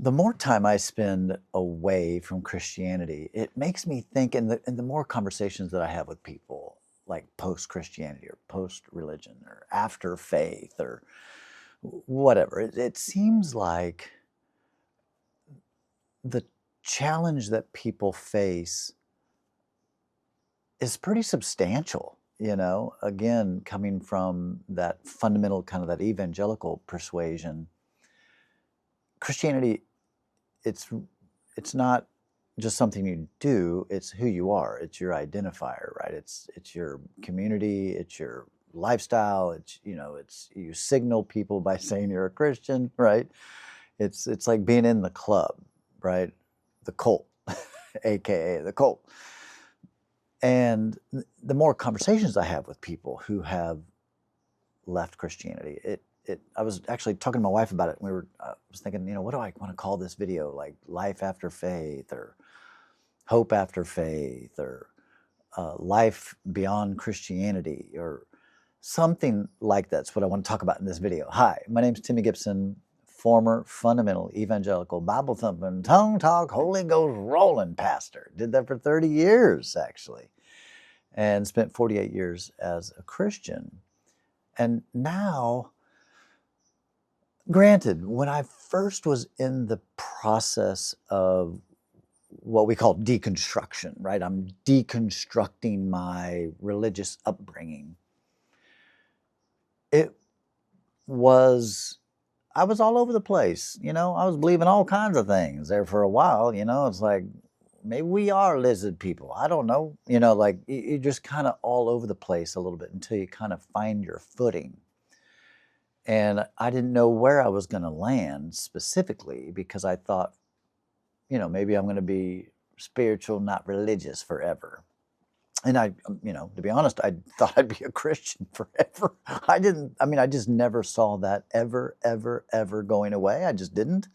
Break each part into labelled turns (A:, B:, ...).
A: The more time I spend away from Christianity, it makes me think, and the more conversations that I have with people, like post-Christianity or post-religion or after faith or whatever, it seems like the challenge that people face is pretty substantial. Again, coming from that fundamental kind of that evangelical persuasion, Christianity, it's it's not just something you do, it's who you are. It's your identifier, right? It's your community, it's your lifestyle, it's you signal people by saying you're a Christian, right? It's like being in the club, right? The cult, aka the cult. And the more conversations I have with people who have left Christianity, I was actually talking to my wife about it. And I was thinking, what do I want to call this video? Like life after faith, or hope after faith, or life beyond Christianity, or something like that's what I want to talk about in this video. Hi, my name's Timmy Gibson, former fundamental evangelical Bible thumping, tongue talk, Holy Ghost rolling pastor. Did that for 30 years actually, and spent 48 years as a Christian. And now, granted, when I first was in the process of what we call deconstruction, right? I'm deconstructing my religious upbringing. I was all over the place. I was believing all kinds of things there for a while. It's like, maybe we are lizard people. I don't know. Like you're just kind of all over the place a little bit until you kind of find your footing. And I didn't know where I was going to land specifically, because I thought, maybe I'm going to be spiritual, not religious forever. And to be honest, I thought I'd be a Christian forever. I just never saw that ever, ever, ever going away. I just didn't.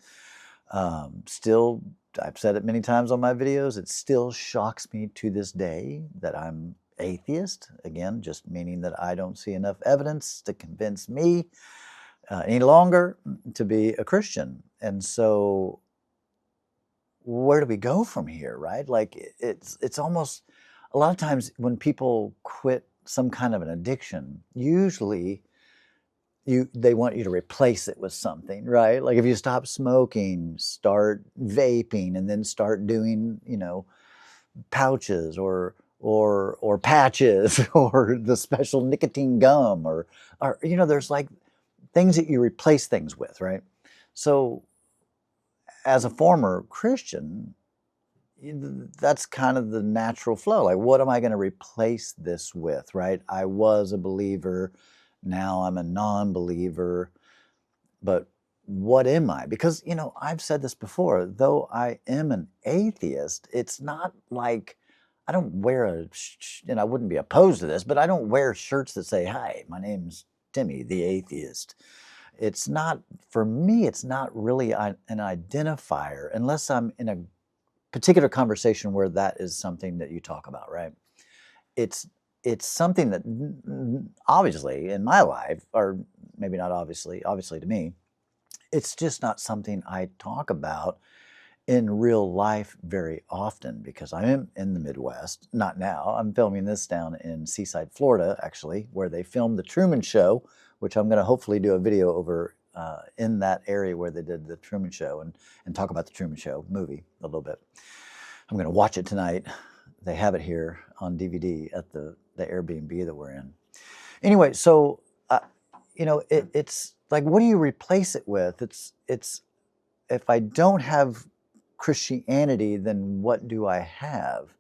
A: Still, I've said it many times on my videos, it still shocks me to this day that I'm atheist. Again, just meaning that I don't see enough evidence to convince me any longer to be a Christian. And so where do we go from here, right? Like it's almost, a lot of times when people quit some kind of an addiction, usually they want you to replace it with something, right? Like if you stop smoking, start vaping, and then start doing, pouches or patches or the special nicotine gum or there's like things that you replace things with, right? So as a former Christian, that's kind of the natural flow. Like, what am I going to replace this with, right? I was a believer, now I'm a non-believer, but what am I? Because, I've said this before, though I am an atheist, it's not like I don't wear and I wouldn't be opposed to this, but I don't wear shirts that say, "Hi, my name's Timmy, the atheist." It's not, for me, it's not really an identifier unless I'm in a particular conversation where that is something that you talk about, right? It's something that obviously in my life, or maybe not obviously to me, it's just not something I talk about in real life very often, because I am in the Midwest. Not now. I'm filming this down in Seaside, Florida, actually, where they filmed The Truman Show, which I'm going to hopefully do a video over in that area where they did The Truman Show, and talk about The Truman Show movie a little bit. I'm going to watch it tonight. They have it here on DVD at the Airbnb that we're in. Anyway, so, it's like, what do you replace it with? It's if I don't have Christianity, then what do I have?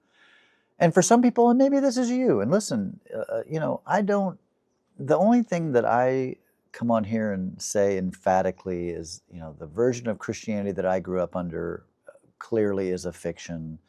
A: And for some people, and maybe this is you, and listen, the only thing that I come on here and say emphatically is, the version of Christianity that I grew up under clearly is a fiction.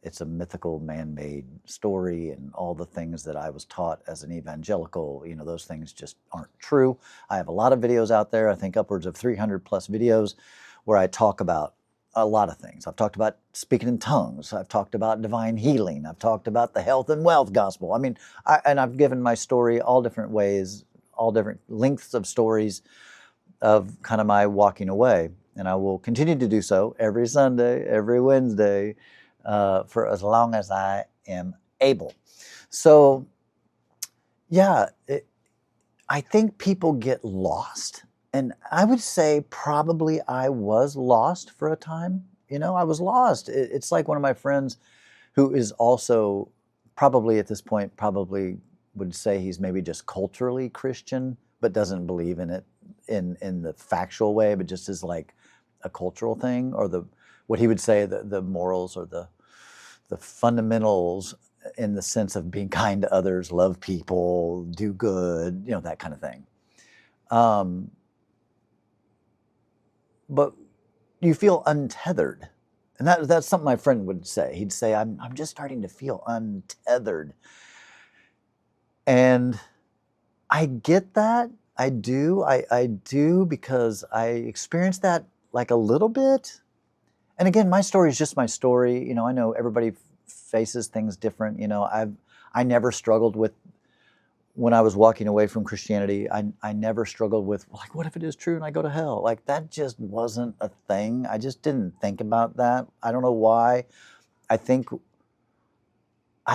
A: It's a mythical, man-made story, and all the things that I was taught as an evangelical, those things just aren't true. I have a lot of videos out there, I think upwards of 300 plus videos, where I talk about a lot of things. I've talked about speaking in tongues. I've talked about divine healing. I've talked about the health and wealth gospel. I mean, and I've given my story all different ways, all different lengths of stories of kind of my walking away. and I will continue to do so every Sunday, every Wednesday, for as long as I am able. So, yeah, I think people get lost. And I would say probably I was lost for a time. I was lost. It's like one of my friends who is also probably at this point, probably would say he's maybe just culturally Christian, but doesn't believe in it in the factual way, but just as like a cultural thing, or what he would say the morals or the fundamentals in the sense of being kind to others, love people, do good, that kind of thing. But you feel untethered. And that's something my friend would say. He'd say, I'm just starting to feel untethered. And I get that. I do. I do, because I experienced that like a little bit. And again, my story is just my story. I know everybody faces things different. I never struggled with, when I was walking away from Christianity, I never struggled with, like, what if it is true and I go to hell? Like, that just wasn't a thing. I just didn't think about that. I don't know why. I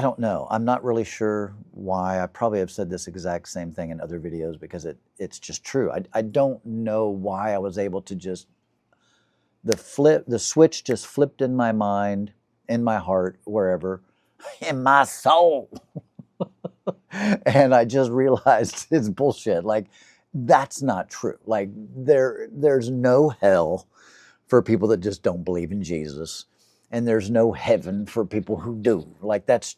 A: don't know. I'm not really sure why. I probably have said this exact same thing in other videos, because it's just true. I don't know why I was able to just, the switch just flipped in my mind, in my heart, wherever, in my soul. And I just realized it's bullshit. Like, that's not true. Like, there's no hell for people that just don't believe in Jesus, and there's no heaven for people who do. Like, that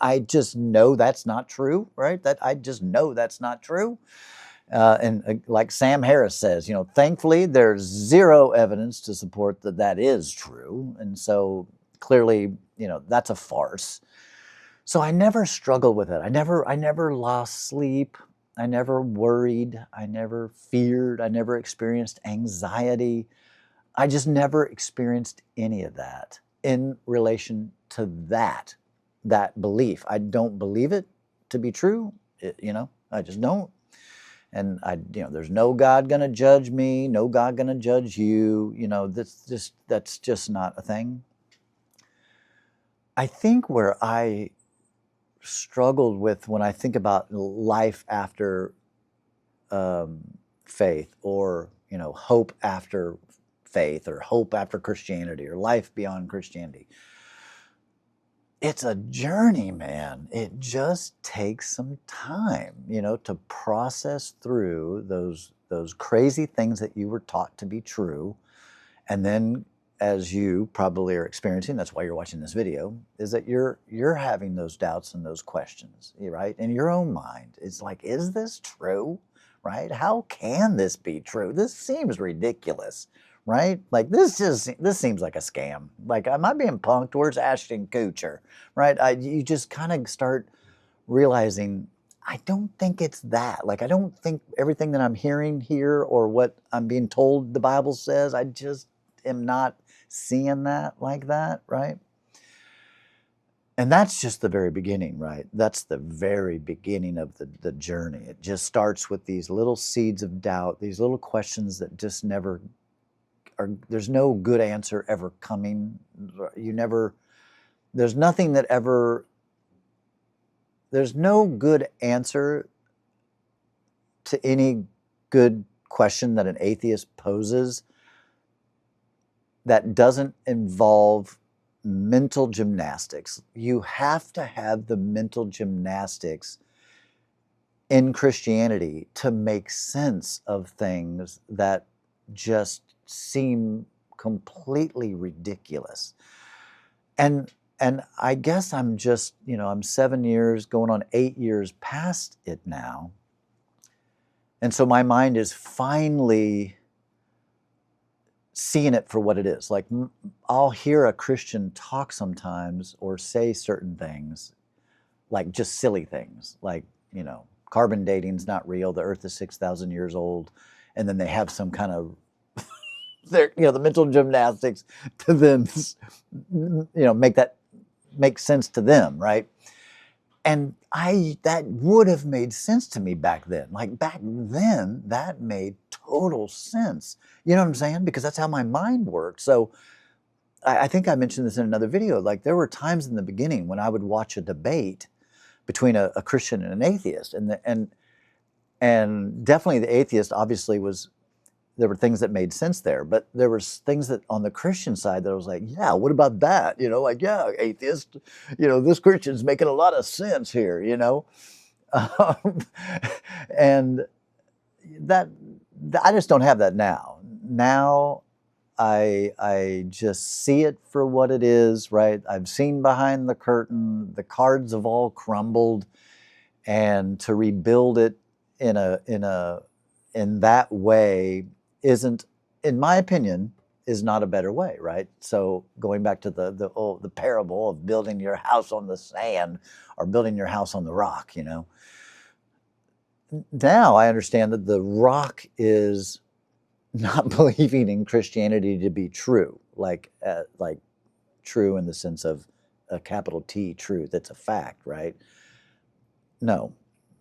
A: I just know that's not true, right? That I just know that's not true. And like Sam Harris says, thankfully there's zero evidence to support that is true, and so clearly, that's a farce. So I never struggled with it. I never lost sleep. I never worried. I never feared. I never experienced anxiety. I just never experienced any of that in relation to that belief. I don't believe it to be true. I just don't. And there's no God gonna judge me. No God gonna judge you. That's just not a thing. I think where I struggled with, when I think about life after faith, or hope after faith, or hope after Christianity, or life beyond Christianity, it's a journey, man. It just takes some time, to process through those crazy things that you were taught to be true. And then, as you probably are experiencing, that's why you're watching this video, is that you're having those doubts and those questions, right? In your own mind. It's like, is this true, right? How can this be true? This seems ridiculous, right? Like, this seems like a scam. Like, am I being punked? Where's Ashton Kutcher, right? You just kind of start realizing, I don't think it's that. Like, I don't think everything that I'm hearing here, or what I'm being told the Bible says, I just am not seeing that like that, right? And that's just the very beginning, right? That's the very beginning of the journey. It just starts with these little seeds of doubt, these little questions that just never are, there's no good answer ever coming. There's nothing that ever, there's no good answer to any good question that an atheist poses that doesn't involve mental gymnastics. You have to have the mental gymnastics in Christianity to make sense of things that just seem completely ridiculous. And I guess I'm just, I'm 7 years, going on 8 years past it now. And so my mind is finally seeing it for what it is. Like, I'll hear a Christian talk sometimes, or say certain things, like just silly things, like, carbon dating's not real, the earth is 6,000 years old, and then they have some kind of, the mental gymnastics to then, make sense to them, right? And that would have made sense to me back then. Like back then, that made total sense. You know what I'm saying? Because that's how my mind worked. So I think I mentioned this in another video. Like there were times in the beginning when I would watch a debate between a Christian and an atheist, and definitely the atheist obviously was, there were things that made sense there, but there were things that on the Christian side that I was like, yeah, what about that? You know, like, yeah, atheist, you know, this Christian's making a lot of sense here, you know? Um, and that, I just don't have that now. Now I just see it for what it is, right? I've seen behind the curtain, the cards have all crumbled, and to rebuild it in that way isn't, in my opinion, is not a better way, right? So going back to the parable of building your house on the sand or building your house on the rock, you know. Now I understand that the rock is not believing in Christianity to be true, like true in the sense of a capital T truth. It's a fact, right? No,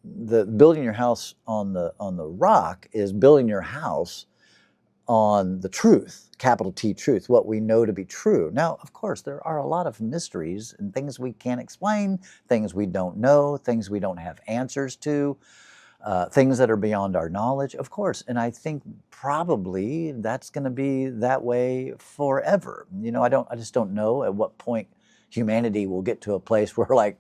A: the building your house on the rock is building your house on the truth, capital T truth, what we know to be true. Now, of course, there are a lot of mysteries and things we can't explain, things we don't know, things we don't have answers to, things that are beyond our knowledge, of course. And I think probably that's going to be that way forever. You know, I just don't know at what point humanity will get to a place where like,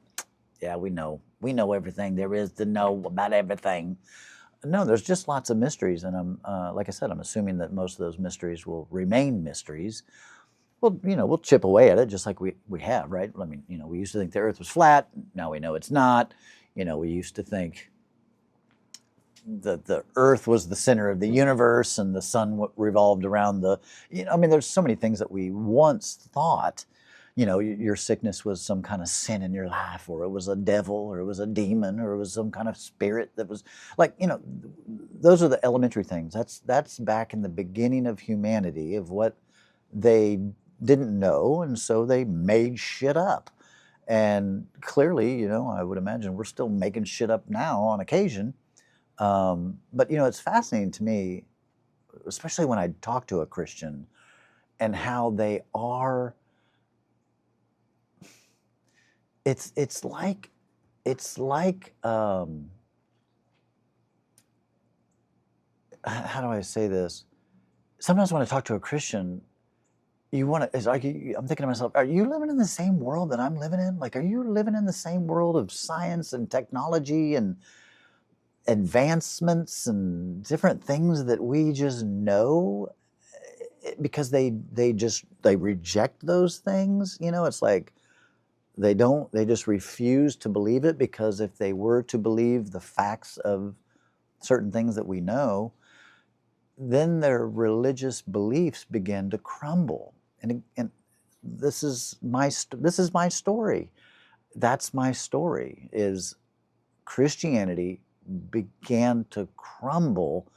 A: yeah, we know everything there is to know about everything. No, there's just lots of mysteries, and I'm like I said, I'm assuming that most of those mysteries will remain mysteries. Well, you know, we'll chip away at it just like we have, right? I mean, you know, we used to think the Earth was flat. Now we know it's not. You know, we used to think that the Earth was the center of the universe and the sun revolved around the. You know, I mean, there's so many things that we once thought. You know, your sickness was some kind of sin in your life, or it was a devil, or it was a demon, or it was some kind of spirit that was like, you know, those are the elementary things. That's back in the beginning of humanity, of what they didn't know, and so they made shit up. And clearly, you know, I would imagine we're still making shit up now on occasion. But, you know, it's fascinating to me, especially when I talk to a Christian, and how they are. It's like how do I say this? Sometimes when I talk to a Christian, you want to. It's like I'm thinking to myself, are you living in the same world that I'm living in? Like, are you living in the same world of science and technology and advancements and different things that we just know? Because they reject those things. You know, it's like. They just refuse to believe it, because if they were to believe the facts of certain things that we know, then their religious beliefs begin to crumble. And this is my story. That's my story, is Christianity began to crumble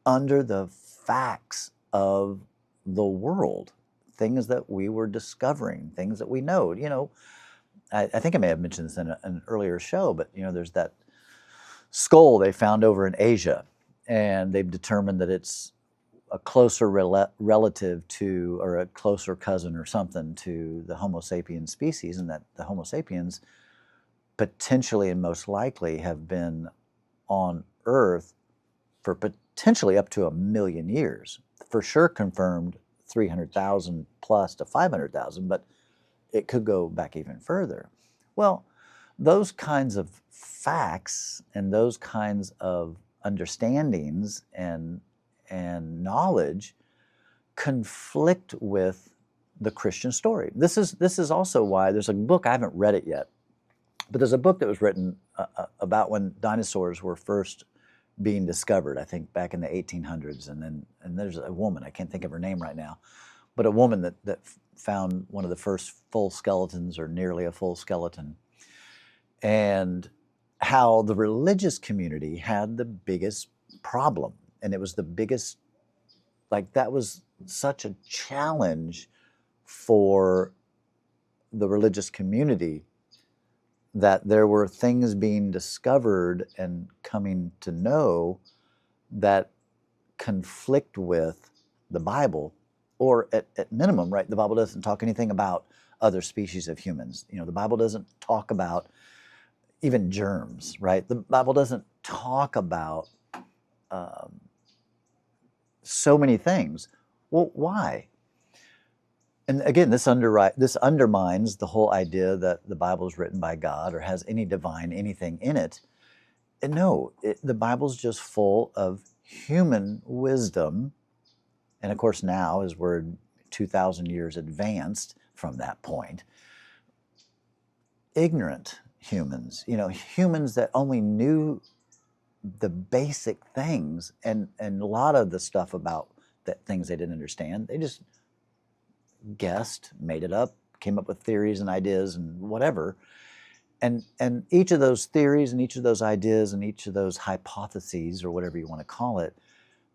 A: under the facts of the world, things that we were discovering, things that we know, you know. I think I may have mentioned this in an earlier show, but you know, there's that skull they found over in Asia, and they've determined that it's a closer relative to, or a closer cousin or something to the Homo sapiens species, and that the Homo sapiens potentially and most likely have been on Earth for potentially up to 1,000,000 years. For sure confirmed 300,000 plus to 500,000, but it could go back even further. Well, those kinds of facts and those kinds of understandings and knowledge conflict with the Christian story. This is also why there's a book, I haven't read it yet, but there's a book that was written about when dinosaurs were first being discovered, I think back in the 1800s, and there's a woman, I can't think of her name right now, but a woman that found one of the first full skeletons, or nearly a full skeleton, and how the religious community had the biggest problem. And it was the biggest, like, that was such a challenge for the religious community that there were things being discovered and coming to know that conflict with the Bible, or at minimum, right? The Bible doesn't talk anything about other species of humans. The Bible doesn't talk about even germs, right? The Bible doesn't talk about so many things. Well, why? And again, this undermines the whole idea that the Bible is written by God or has any divine anything in it. And no, the Bible's just full of human wisdom. And of course, now, as we're 2,000 years advanced from that point, ignorant humans, humans that only knew the basic things, and a lot of the stuff about that things they didn't understand, they just guessed, made it up, came up with theories and ideas and whatever. And each of those theories and each of those ideas and each of those hypotheses, or whatever you want to call it,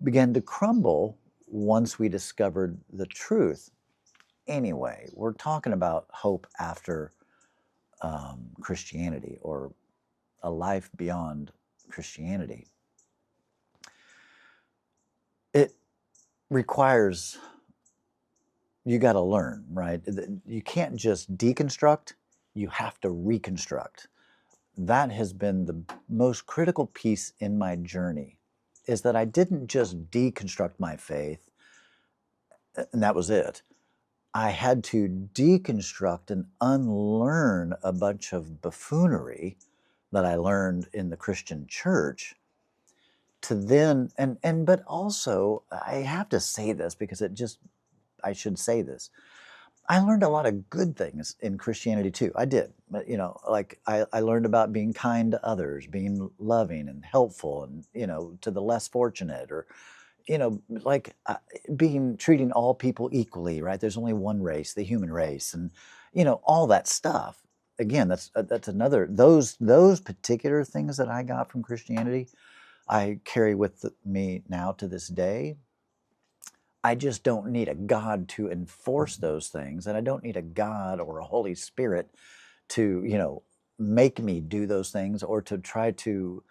A: began to crumble once we discovered the truth. Anyway, we're talking about hope after Christianity, or a life beyond Christianity. It requires, you got to learn, right? You can't just deconstruct, you have to reconstruct. That has been the most critical piece in my journey, is that I didn't just deconstruct my faith and that was it. I had to deconstruct and unlearn a bunch of buffoonery that I learned in the Christian church, to then, but also, I have to say this because I should say this. I learned a lot of good things in Christianity too. I did. But, like I learned about being kind to others, being loving and helpful, and, to the less fortunate, or, like treating all people equally, right? There's only one race, the human race, and, all that stuff. Again, that's another, those particular things that I got from Christianity, I carry with me now to this day. I just don't need a God to enforce those things, and I don't need a God or a Holy Spirit to, make me do those things, or to try to,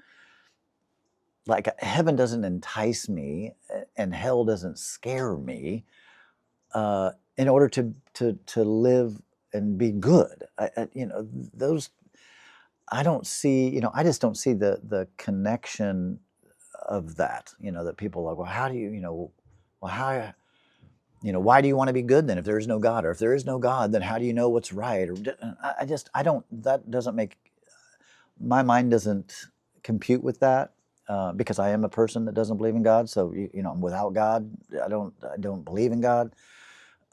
A: like, heaven doesn't entice me and hell doesn't scare me in order to live and be good. Those, I don't see, I just don't see the connection of that, that people are like, well, how do you, well, how, why do you want to be good then if there is no God? Or if there is no God, then how do you know what's right? Or I don't, that doesn't make, my mind doesn't compute with that, because I am a person that doesn't believe in God. So, I'm without God. I don't believe in God.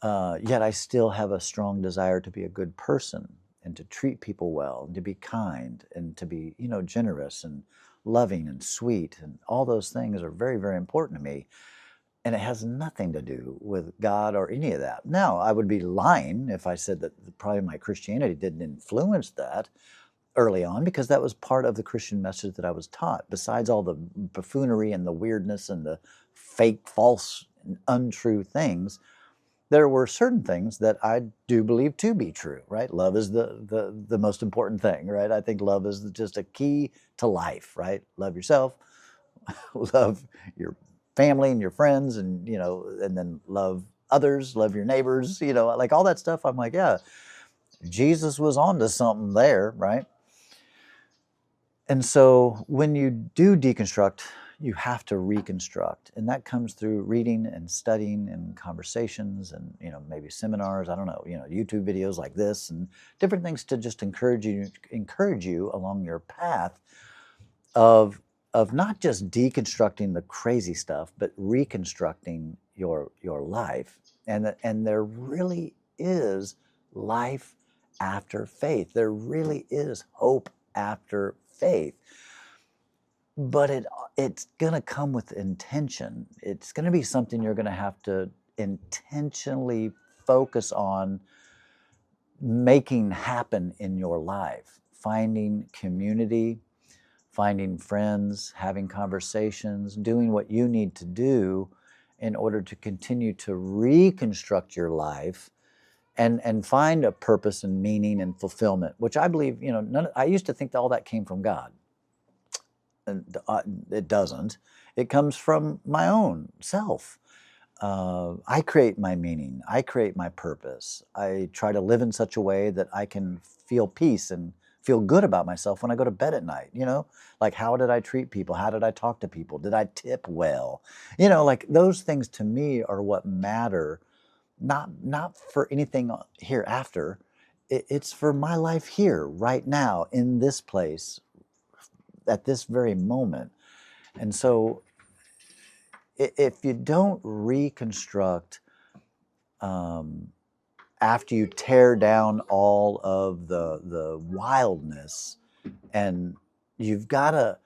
A: Yet I still have a strong desire to be a good person and to treat people well and to be kind and to be, generous and loving and sweet. And all those things are very, very important to me. And it has nothing to do with God or any of that. Now, I would be lying if I said that probably my Christianity didn't influence that early on, because that was part of the Christian message that I was taught. Besides all the buffoonery and the weirdness and the fake, false, and untrue things, there were certain things that I do believe to be true, right? Love is the most important thing, right? I think love is just a key to life, right? Love yourself, love your family and your friends, and, and then love others, love your neighbors, like all that stuff. I'm like, yeah, Jesus was onto something there, right? And so when you do deconstruct, you have to reconstruct. And that comes through reading and studying and conversations and, maybe seminars, I don't know, YouTube videos like this and different things to just encourage you along your path of not just deconstructing the crazy stuff, but reconstructing your life. And there really is life after faith. There really is hope after faith. But it's going to come with intention. It's going to be something you're going to have to intentionally focus on making happen in your life. Finding community, finding friends, having conversations, doing what you need to do in order to continue to reconstruct your life and find a purpose and meaning and fulfillment, which I believe, I used to think that all that came from God. And it doesn't. It comes from my own self. I create my meaning. I create my purpose. I try to live in such a way that I can feel peace and feel good about myself when I go to bed at night. Like, how did I treat people? How did I talk to people? Did I tip well? Like, those things to me are what matter. Not for anything hereafter. It's for my life here, right now, in this place, at this very moment. And so if you don't reconstruct after you tear down all of the wildness, and you've got to,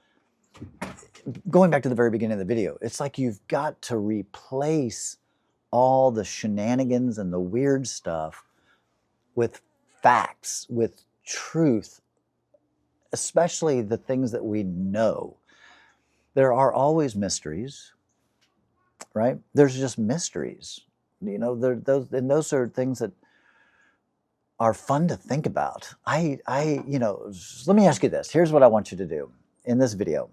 A: going back to the very beginning of the video, it's like you've got to replace all the shenanigans and the weird stuff with facts, with truth, especially the things that we know. There are always mysteries, right? There's just mysteries. Those are things that are fun to think about. Let me ask you this. Here's what I want you to do in this video.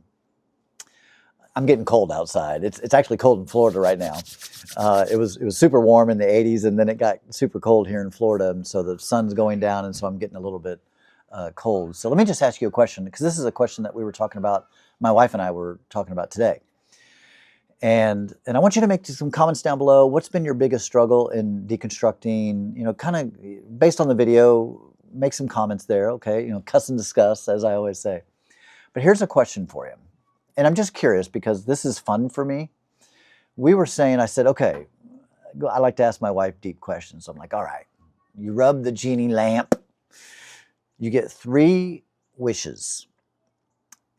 A: I'm getting cold outside. It's actually cold in Florida right now. It was super warm in the 80s, and then it got super cold here in Florida, and so the sun's going down, and so I'm getting a little bit cold. So let me just ask you a question, because this is a question that we were talking about, my wife and I were talking about today. And I want you to make some comments down below. What's been your biggest struggle in deconstructing? Kind of based on the video, make some comments there, okay? Cuss and discuss, as I always say. But here's a question for you. And I'm just curious, because this is fun for me. I said, okay, I like to ask my wife deep questions. So I'm like, all right, you rub the genie lamp. You get 3 wishes.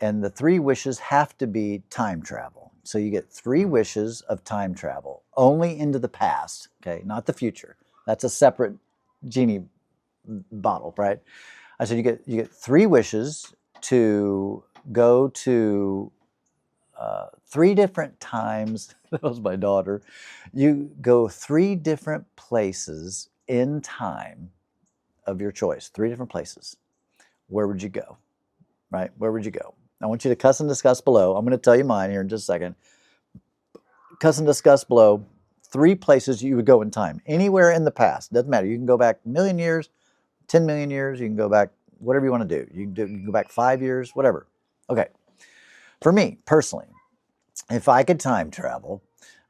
A: And the 3 wishes have to be time travel. So you get 3 wishes of time travel, only into the past, okay, not the future. That's a separate genie bottle, right? I said you get 3 wishes to go to 3 different times. That was my daughter. You go 3 different places in time of your choice. 3 different places. Where would you go? Right? Where would you go? I want you to cuss and discuss below. I'm going to tell you mine here in just a second. Cuss and discuss below 3 places you would go in time. Anywhere in the past. Doesn't matter. You can go back 1,000,000 years, 10 million years. You can go back whatever you want to do. You can go back 5 years, whatever. Okay. For me, personally, if I could time travel,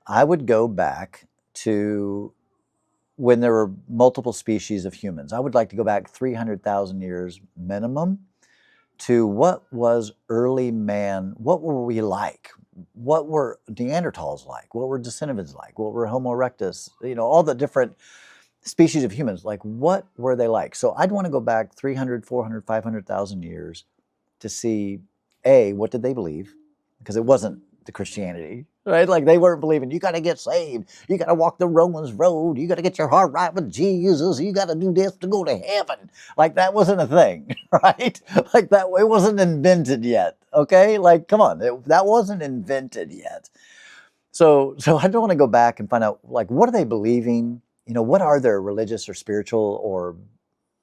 A: I would go back to when there were multiple species of humans. I would like to go back 300,000 years minimum to what was early man, what were we like? What were Neanderthals like? What were Decentivans like? What were Homo erectus? All the different species of humans, like what were they like? So I'd want to go back 300, 400, 500,000 years to see, A, what did they believe? Because it wasn't the Christianity, right? Like they weren't believing, you got to get saved. You got to walk the Romans road. You got to get your heart right with Jesus. You got to do this to go to heaven. Like that wasn't a thing, right? Like that, it wasn't invented yet, okay? Like, come on, that wasn't invented yet. So I don't want to go back and find out, like, what are they believing? What are their religious or spiritual or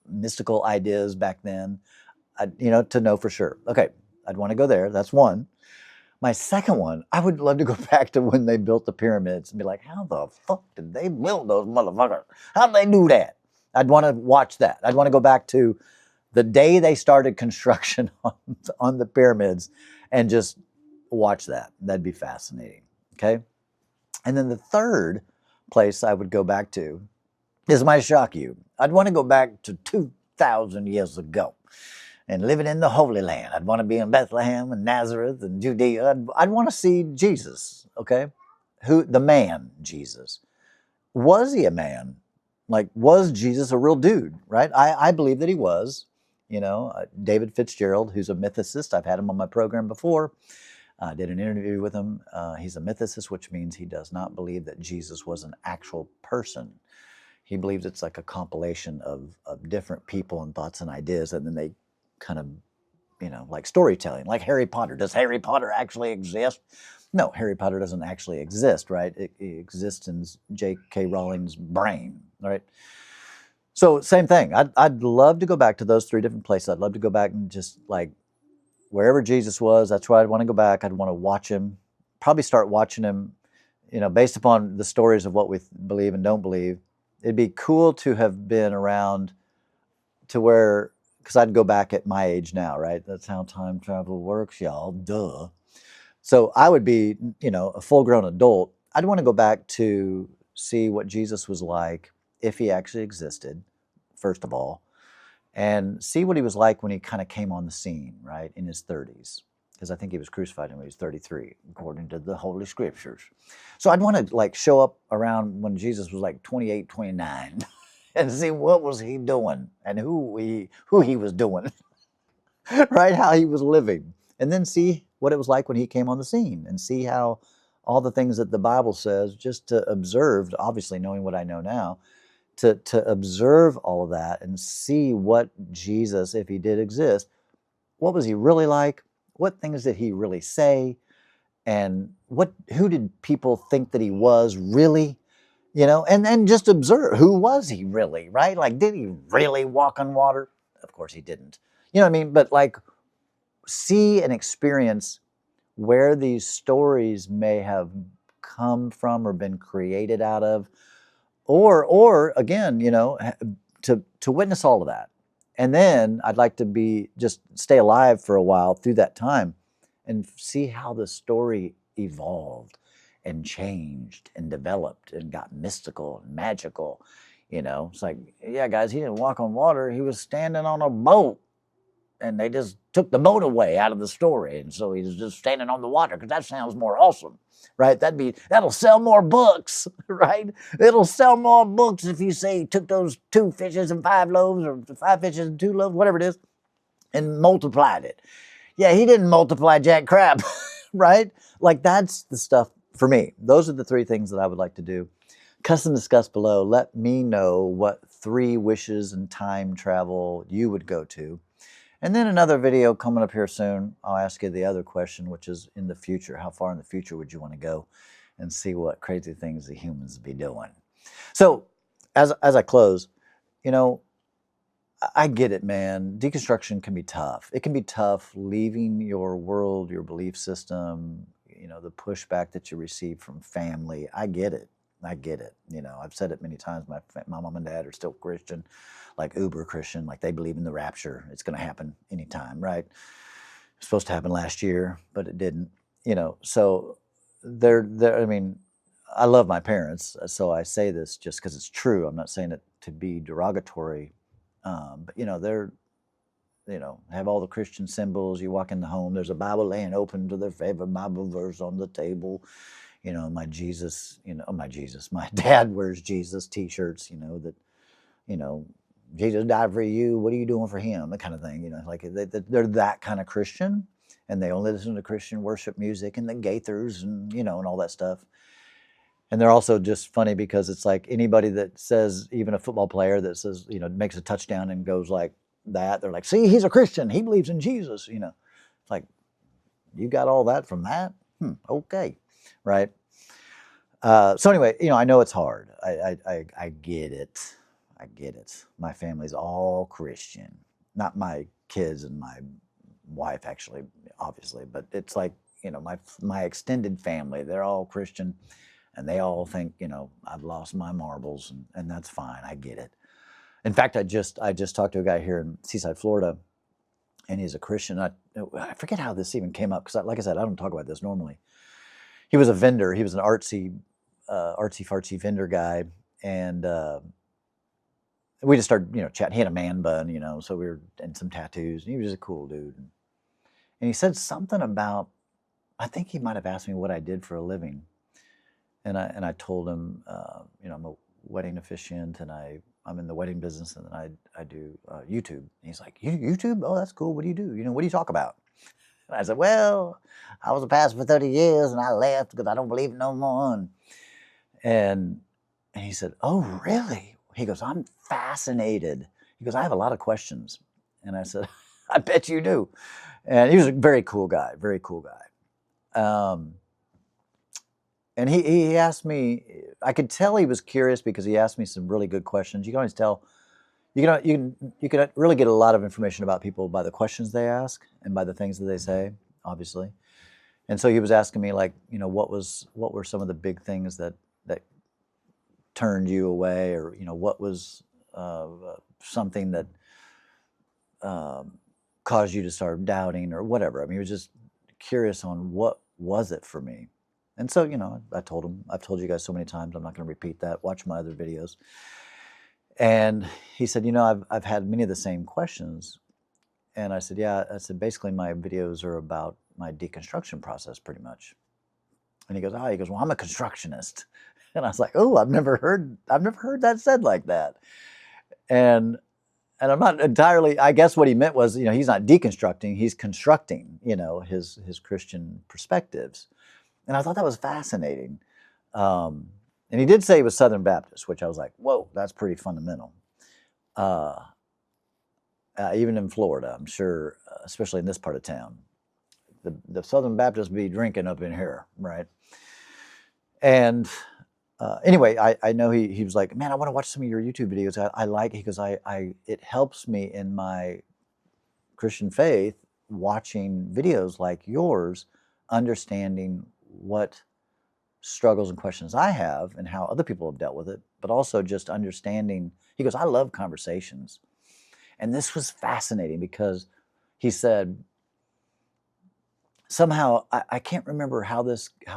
A: mystical ideas back then? To know for sure. Okay, I'd want to go there. That's one. My second one, I would love to go back to when they built the pyramids and be like, how the fuck did they build those motherfuckers? How'd they do that? I'd want to watch that. I'd want to go back to the day they started construction on the pyramids and just watch that. That'd be fascinating, okay? And then the third place I would go back to, this might shock you. I'd want to go back to 2,000 years ago. And living in the Holy Land. I'd want to be in Bethlehem and Nazareth and Judea. I'd want to see Jesus, okay? The man, Jesus. Was he a man? Like, was Jesus a real dude, right? I believe that he was. David Fitzgerald, who's a mythicist. I've had him on my program before. I did an interview with him. He's a mythicist, which means he does not believe that Jesus was an actual person. He believes it's like a compilation of different people and thoughts and ideas, and then they kind of, like storytelling, like Harry Potter. Does Harry Potter actually exist? No, Harry Potter doesn't actually exist, right? It exists in J.K. Rowling's brain, right? So same thing. I'd love to go back to those three different places. I'd love to go back and just like wherever Jesus was, that's where I'd want to go back. I'd want to watch him, probably start watching him, based upon the stories of what we believe and don't believe. It'd be cool to have been around to where, because I'd go back at my age now, right? That's how time travel works, y'all. Duh. So I would be, a full grown adult. I'd want to go back to see what Jesus was like if he actually existed, first of all, and see what he was like when he kind of came on the scene, right, in his 30s. Because I think he was crucified when he was 33, according to the Holy Scriptures. So I'd want to like show up around when Jesus was like 28, 29 and see what was he doing and who he was doing, right, how he was living. And then see what it was like when he came on the scene and see how all the things that the Bible says, just to observe, obviously knowing what I know now, to observe all of that and see what Jesus, if he did exist, what was he really like? What things did he really say? And who did people think that he was really? And just observe, who was he really, right? Like, did he really walk on water? Of course he didn't. You know what I mean? But like, see and experience where these stories may have come from or been created out of, or again, to witness all of that. And then I'd like to just stay alive for a while through that time and see how the story evolved and changed and developed and got mystical and magical. It's like, yeah, guys, he didn't walk on water. He was standing on a boat and they just took the boat away out of the story. And so he was just standing on the water because that sounds more awesome, right? That'll sell more books, right? It'll sell more books if you say he took those 2 fishes and 5 loaves, or 5 fishes and 2 loaves, whatever it is, and multiplied it. Yeah, he didn't multiply jack crap, right? Like, that's the stuff for me. Those are the 3 things that I would like to do. Custom discuss below. Let me know what 3 wishes and time travel you would go to. And then another video coming up here soon, I'll ask you the other question, which is in the future. How far in the future would you want to go and see what crazy things the humans be doing? So as I close, I get it, man. Deconstruction can be tough. It can be tough leaving your world, your belief system, the pushback that you receive from family. I get it. I've said it many times. My mom and dad are still Christian, like uber Christian, like they believe in the rapture. It's going to happen anytime, right? It's supposed to happen last year, but it didn't. So they're. I mean, I love my parents, so I say this just because it's true. I'm not saying it to be derogatory, but they're. Have all the Christian symbols. You walk in the home, there's a Bible laying open to their favorite Bible verse on the table. My dad wears Jesus t-shirts, that, Jesus died for you. What are you doing for him? That kind of thing, like they're that kind of Christian, and they only listen to Christian worship music and the Gaithers and, and all that stuff. And they're also just funny because it's like anybody that says, even a football player that says, makes a touchdown and goes like that, they're like, see, he's a Christian. He believes in Jesus, It's like, you got all that from that? Okay. Right. So anyway, I know it's hard. I get it. I get it. My family's all Christian. Not my kids and my wife, actually, obviously, but it's like, my extended family, they're all Christian, and they all think, I've lost my marbles, and that's fine. I get it. In fact, I just talked to a guy here in Seaside, Florida, and he's a Christian. I forget how this even came up because, like I said, I don't talk about this normally. He was a vendor. He was an artsy fartsy vendor guy, and we just started, chatting. He had a man bun, so we were, and some tattoos. And he was just a cool dude. And he said something about, I think he might have asked me what I did for a living, and I told him, I'm a wedding officiant, and I'm in the wedding business, and then I do YouTube. And he's like, YouTube? Oh, that's cool. What do you do? What do you talk about? And I said, well, I was a pastor for 30 years, and I left because I don't believe it no more. And he said, oh, really? He goes, I'm fascinated. He goes, I have a lot of questions. And I said, I bet you do. And he was a very cool guy, very cool guy. And he asked me, I could tell he was curious because he asked me some really good questions. You can always tell you can really get a lot of information about people by the questions they ask and by the things that they say, obviously. And so he was asking me, like, what were some of the big things that turned you away, or what was something that caused you to start doubting, or whatever. I mean, he was just curious on what was it for me. And so, I told him, I've told you guys so many times, I'm not going to repeat that. Watch my other videos. And he said, I've had many of the same questions. And I said, yeah. I said, basically, my videos are about my deconstruction process, pretty much. And he goes, well, I'm a constructionist. And I was like, oh, I've never heard that said like that. And I'm not entirely, I guess what he meant was, he's not deconstructing, he's constructing, his Christian perspectives. And I thought that was fascinating. And he did say he was Southern Baptist, which I was like, whoa, that's pretty fundamental. Even in Florida, I'm sure, especially in this part of town, the Southern Baptists be drinking up in here, right? And anyway, I know he was like, man, I want to watch some of your YouTube videos. I like it because it helps me in my Christian faith, watching videos like yours, understanding what struggles and questions I have and how other people have dealt with it, but also just understanding. He goes, I love conversations. And this was fascinating because he said, somehow, I can't remember how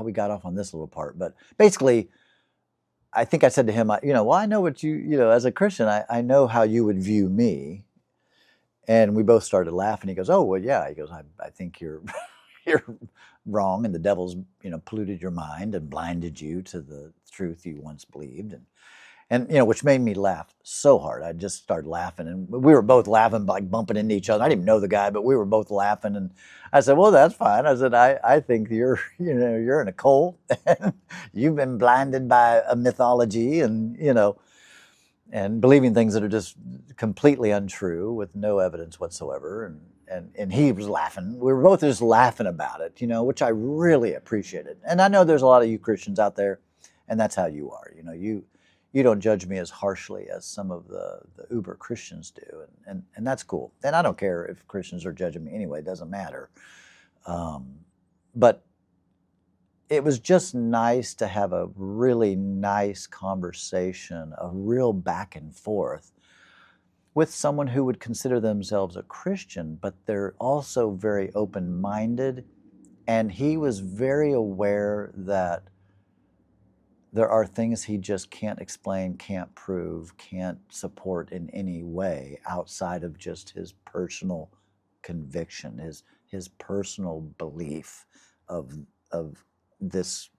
A: we got off on this little part, but basically, I think I said to him, well, I know what as a Christian, I know how you would view me. And we both started laughing. He goes, oh, well, yeah. He goes, I think you're wrong, and the devil's, polluted your mind and blinded you to the truth you once believed. And which made me laugh so hard. I just started laughing, and we were both laughing, like bumping into each other. I didn't even know the guy, but we were both laughing. And I said, well, that's fine. I said, I think you're in a cult. You've been blinded by a mythology, and and believing things that are just completely untrue with no evidence whatsoever. And he was laughing. We were both just laughing about it, which I really appreciated. And I know there's a lot of you Christians out there, and that's how you are. You don't judge me as harshly as some of the uber Christians do, and that's cool. And I don't care if Christians are judging me anyway; it doesn't matter. But it was just nice to have a really nice conversation, a real back and forth with someone who would consider themselves a Christian, but they're also very open-minded. And he was very aware that there are things he just can't explain, can't prove, can't support in any way outside of just his personal conviction, his personal belief of this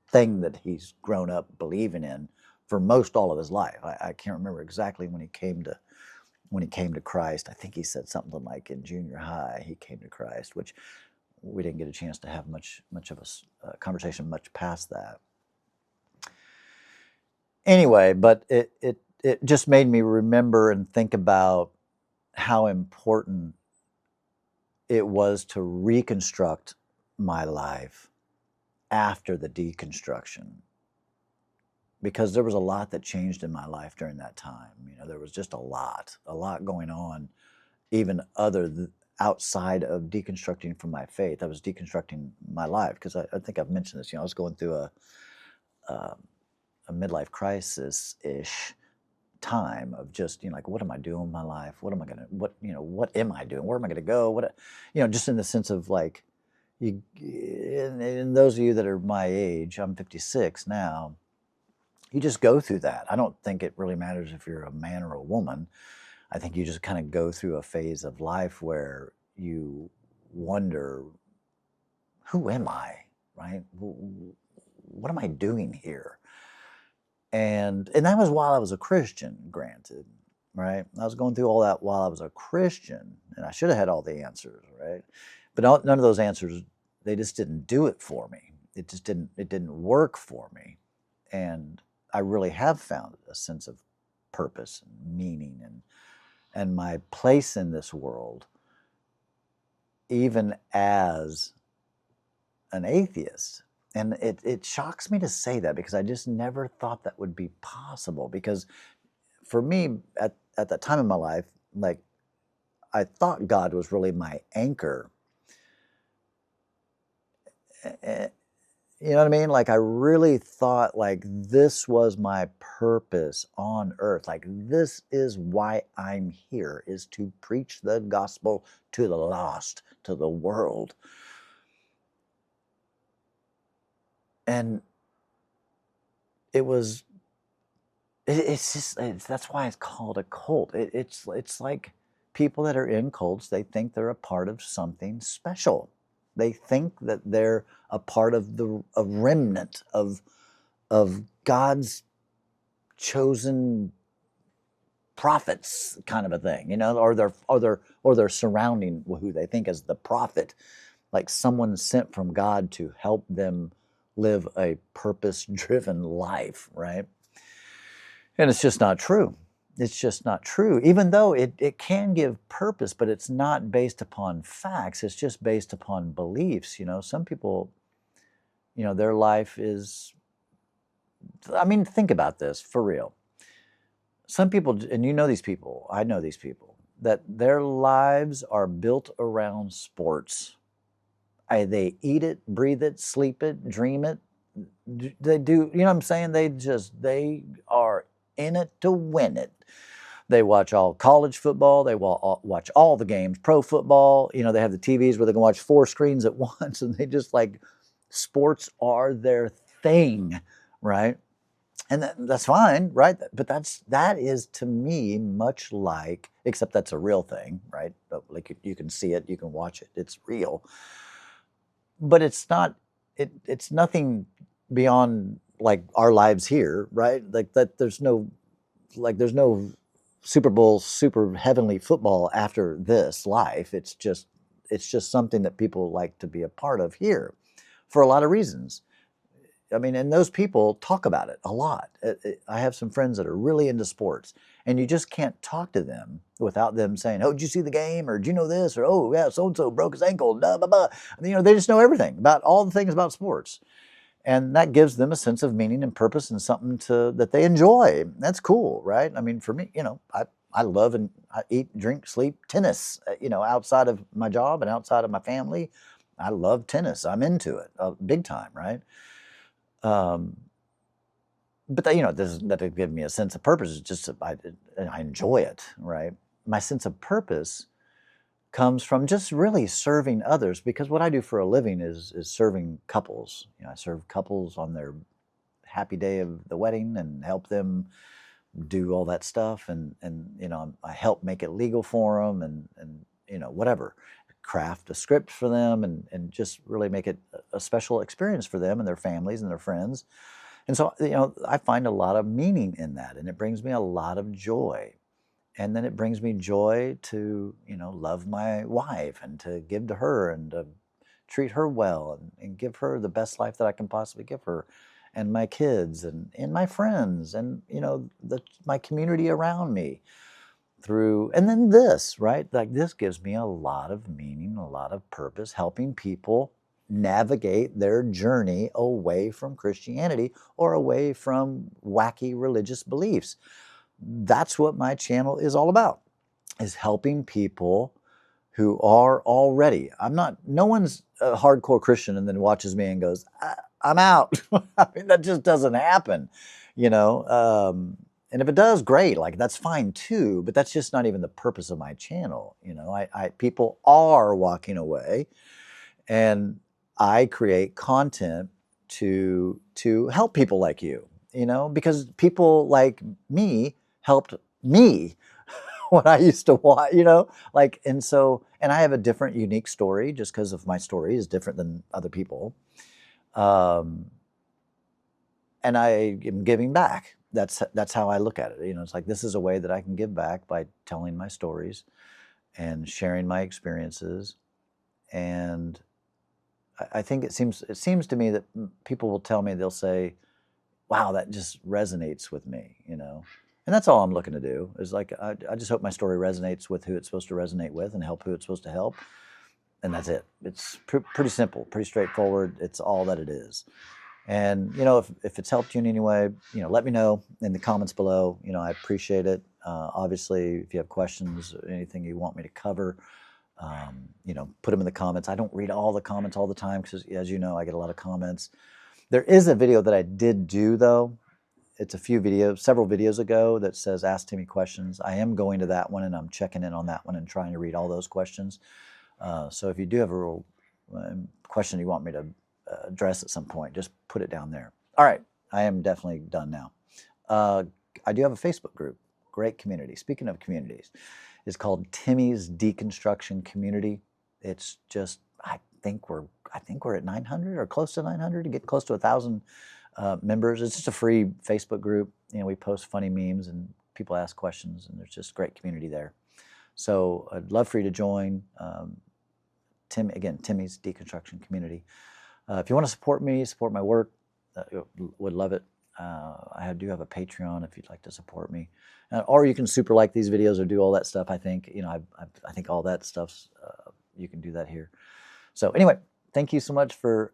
A: thing that he's grown up believing in for most all of his life. I can't remember exactly when he came to Christ. I think he said something like in junior high he came to Christ, which we didn't get a chance to have much of a conversation much past that. Anyway, but it just made me remember and think about how important it was to reconstruct my life after the deconstruction, because there was a lot that changed in my life during that time. There was just a lot going on, even outside of deconstructing from my faith. I was deconstructing my life, because I think I've mentioned this. I was going through a midlife crisis-ish time of just, like, what am I doing with my life? What am I doing? Where am I going to go? Just in the sense of, like, and those of you that are my age, I'm 56 now, you just go through that. I don't think it really matters if you're a man or a woman. I think you just kind of go through a phase of life where you wonder, who am I, right? What am I doing here? And that was while I was a Christian, granted, right? I was going through all that while I was a Christian, and I should have had all the answers, right? But none of those answers, they just didn't do it for me. It didn't work for me. And I really have found a sense of purpose and meaning and my place in this world, even as an atheist. And it shocks me to say that, because I just never thought that would be possible, because for me, at that time in my life, like, I thought God was really my anchor. You know what I mean? Like, I really thought, like, this was my purpose on earth. Like, this is why I'm here, is to preach the gospel to the lost, to the world. And it was, it's just, that's why it's called a cult. It's like people that are in cults, they think they're a part of something special. They think that they're a part of a remnant of God's chosen prophets, kind of a thing, you know, or they're surrounding who they think is the prophet, like someone sent from God to help them live a purpose-driven life, right? And it's just not true. It's just not true. Even though it can give purpose, but it's not based upon facts. It's just based upon beliefs. You know, some people, you know, their life is, I mean, think about this for real. Some people, and you know these people, I know these people, that their lives are built around sports. They eat it, breathe it, sleep it, dream it. They do, you know what I'm saying? They are in it to win it. They watch all college football. They watch all the games, pro football. You know, they have the TVs where they can watch 4 screens at once, and they just like, sports are their thing, right? And that's fine, right? But that is to me much like, except that's a real thing, right? Like, you can see it, you can watch it, it's real. But it's not. It's nothing beyond like our lives here, right? Like that. There's no Super Bowl, super heavenly football after this life. It's just something that people like to be a part of here, for a lot of reasons. I mean, and those people talk about it a lot. I have some friends that are really into sports, and you just can't talk to them without them saying, "Oh, did you see the game?" Or "Did you know this?" Or "Oh, yeah, so and so broke his ankle." Blah, blah, blah. You know, they just know everything about all the things about sports, and that gives them a sense of meaning and purpose and something that they enjoy. That's cool, right? I mean, for me, you know, I love and I eat, drink, sleep tennis. You know, outside of my job and outside of my family, I love tennis. I'm into it big time, right? Um, but that, you know, that doesn't give me a sense of purpose. It's just I enjoy it, right? My sense of purpose comes from just really serving others, because what I do for a living is serving couples. You know, I serve couples on their happy day of the wedding and help them do all that stuff, and you know, I help make it legal for them, and you know, whatever, craft a script for them, and just really make it a special experience for them and their families and their friends. And so, you know, I find a lot of meaning in that, and it brings me a lot of joy. And then it brings me joy to, you know, love my wife and to give to her and to treat her well, and give her the best life that I can possibly give her, and my kids and my friends, and, you know, my community around me through, and then this, right? Like, this gives me a lot of meaning, a lot of purpose, helping people navigate their journey away from Christianity or away from wacky religious beliefs. That's what my channel is all about, is helping people who are already, no one's a hardcore Christian and then watches me and goes, I'm out. I mean, that just doesn't happen, you know? And if it does, great, like, that's fine too, but that's just not even the purpose of my channel. You know, people are walking away, and I create content to help people like you know, because people like me helped me when I used to watch, you know, like, and so, and I have a different, unique story just because of my story is different than other people. And I am giving back. That's how I look at it. You know, it's like, this is a way that I can give back by telling my stories and sharing my experiences. And I think it seems to me that people will tell me, they'll say, wow, that just resonates with me, you know? And that's all I'm looking to do, is like, I just hope my story resonates with who it's supposed to resonate with and help who it's supposed to help. And that's it. It's pretty simple, pretty straightforward. It's all that it is. And, you know, if it's helped you in any way, you know, let me know in the comments below. You know, I appreciate it. Obviously, if you have questions or anything you want me to cover, you know, put them in the comments. I don't read all the comments all the time because, as you know, I get a lot of comments. There is a video that I did do, though. It's several videos ago that says Ask Timmy Questions. I am going to that one, and I'm checking in on that one and trying to read all those questions. So if you do have a real question you want me to address at some point, just put it down there. All right, I am definitely done now. I do have a Facebook group, great community. Speaking of communities, it's called Timmy's Deconstruction Community. It's just, I think we're at 900 or close to 900 to get close to 1,000 members. It's just a free Facebook group. You know, we post funny memes and people ask questions, and there's just great community there. So I'd love for you to join. Timmy's Deconstruction Community. If you want to support me, support my work, would love it. I do have a Patreon if you'd like to support me, or you can super like these videos or do all that stuff. I think, you know, I think all that stuff's you can do that here. So anyway, thank you so much for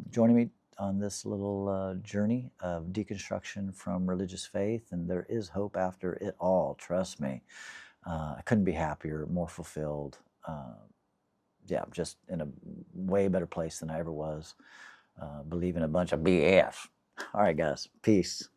A: joining me on this little journey of deconstruction from religious faith, and there is hope after it all. Trust me. I couldn't be happier, more fulfilled. Yeah, just in a way better place than I ever was. Believing a bunch of BS. All right, guys. Peace.